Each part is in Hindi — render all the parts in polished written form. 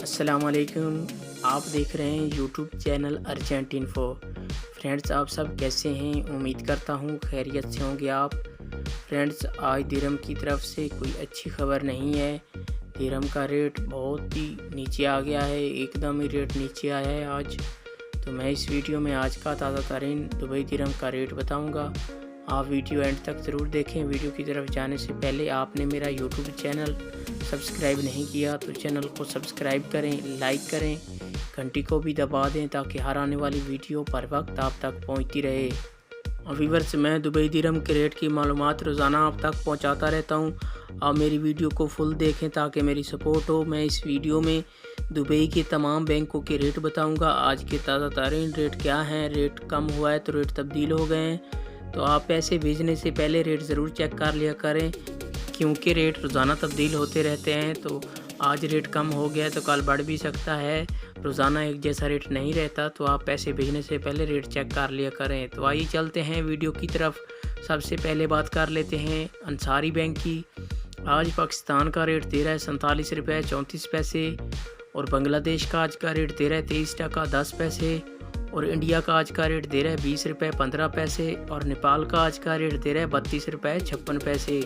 अस्सलामुअलैकुम। आप देख रहे हैं YouTube channel urgent info. Friends, आप सब कैसे हैं? उम्मीद करता हूँ खैरियत से होंगे आप। फ्रेंड्स, आज दिरहम की तरफ से कोई अच्छी खबर नहीं है। दिरहम का रेट बहुत ही नीचे आ गया है, एकदम ही रेट नीचे आया है आज। तो मैं इस वीडियो में आज का ताज़ा तरीन दुबई दिरहम का रेट बताऊँगा। आप वीडियो एंड तक ज़रूर देखें। वीडियो की तरफ जाने से पहले आपने मेरा यूट्यूब चैनल सब्सक्राइब नहीं किया तो चैनल को सब्सक्राइब करें, लाइक करें, घंटी को भी दबा दें ताकि हर आने वाली वीडियो पर वक्त आप तक पहुंचती रहे। और व्यूअर्स, मैं दुबई दिरहम के रेट की मालूमात रोज़ाना आप तक पहुंचाता रहता हूं। आप मेरी वीडियो को फुल देखें ताकि मेरी सपोर्ट हो। मैं इस वीडियो में दुबई के तमाम बैंकों के रेट बताऊंगा। आज के ताज़ा तरीन रेट क्या हैं, रेट कम हुआ है तो रेट तब्दील हो गए हैं, तो आप पैसे भेजने से पहले रेट ज़रूर चेक कर लिया करें, क्योंकि रेट रोज़ाना तब्दील होते रहते हैं। तो आज रेट कम हो गया है तो कल बढ़ भी सकता है। रोज़ाना एक जैसा रेट नहीं रहता, तो आप पैसे भेजने से पहले रेट चेक कर लिया करें। तो आइए चलते हैं वीडियो की तरफ। सबसे पहले बात कर लेते हैं अंसारी बैंक की। आज पाकिस्तान का रेट दे रहा है 47 रुपये 34 पैसे, और बांग्लादेश का आज का रेट दे रहा है 23 टका 10 पैसे, और इंडिया का आज का रेट दे रहा है 20 रुपये 15 पैसे, और नेपाल का आज का रेट दे रहा है 32 रुपये 56 पैसे।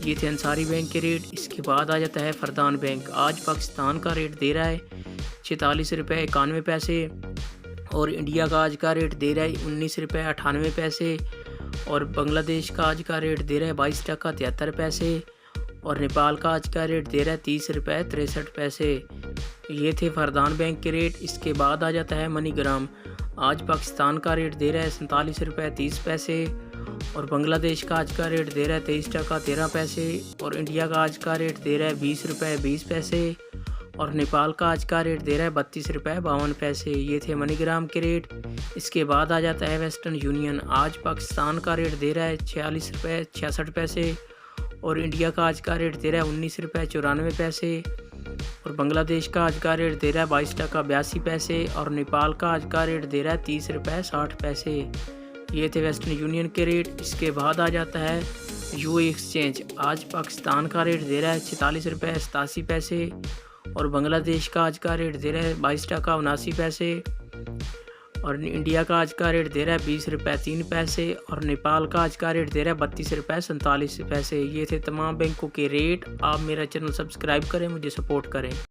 ये थे अंसारी बैंक के रेट। इसके बाद आ जाता है फरदान बैंक। आज पाकिस्तान का रेट दे रहा है 46 रुपये 91 पैसे, और इंडिया का आज का रेट दे रहा है 19 रुपये 98 पैसे, और बांग्लादेश का आज का रेट दे रहा है 22 टका 73 पैसे, और नेपाल का आज का रेट दे रहा है 30 रुपये 63 पैसे। ये थे फरदान बैंक के रेट। इसके बाद आ जाता है मनीग्राम। आज पाकिस्तान का रेट दे रहा है 47 रुपये 30 पैसे, और बांग्लादेश का आज का रेट दे रहा है 23 टका 13 पैसे, और इंडिया का आज का रेट दे रहा है 20 रुपये 20 पैसे, और नेपाल का आज का रेट दे रहा है 32 रुपये 52 पैसे। ये थे मनीग्राम के रेट। इसके बाद आ जाता है वेस्टर्न यूनियन। आज पाकिस्तान का रेट दे रहा है 46 रुपये 66 पैसे, और इंडिया का आज का रेट दे रहा है 19 रुपये 94 पैसे, और बांग्लादेश का आज का रेट दे रहा है 22 टका 82 पैसे, और नेपाल का आज का रेट दे रहा है 30 रुपये 60 पैसे। ये थे वेस्टर्न यूनियन के रेट। इसके बाद आ जाता है यूए एक्सचेंज। आज पाकिस्तान का रेट दे रहा है 46 रुपये 87 पैसे, और बांग्लादेश का आज का रेट दे रहा है 22 टका 79 पैसे, और इंडिया का आज का रेट दे रहा है 20 रुपये 3 पैसे, और नेपाल का आज का रेट दे रहा है 32 रुपये 47 पैसे। ये थे तमाम बैंकों के रेट। आप मेरा चैनल सब्सक्राइब करें, मुझे सपोर्ट करें।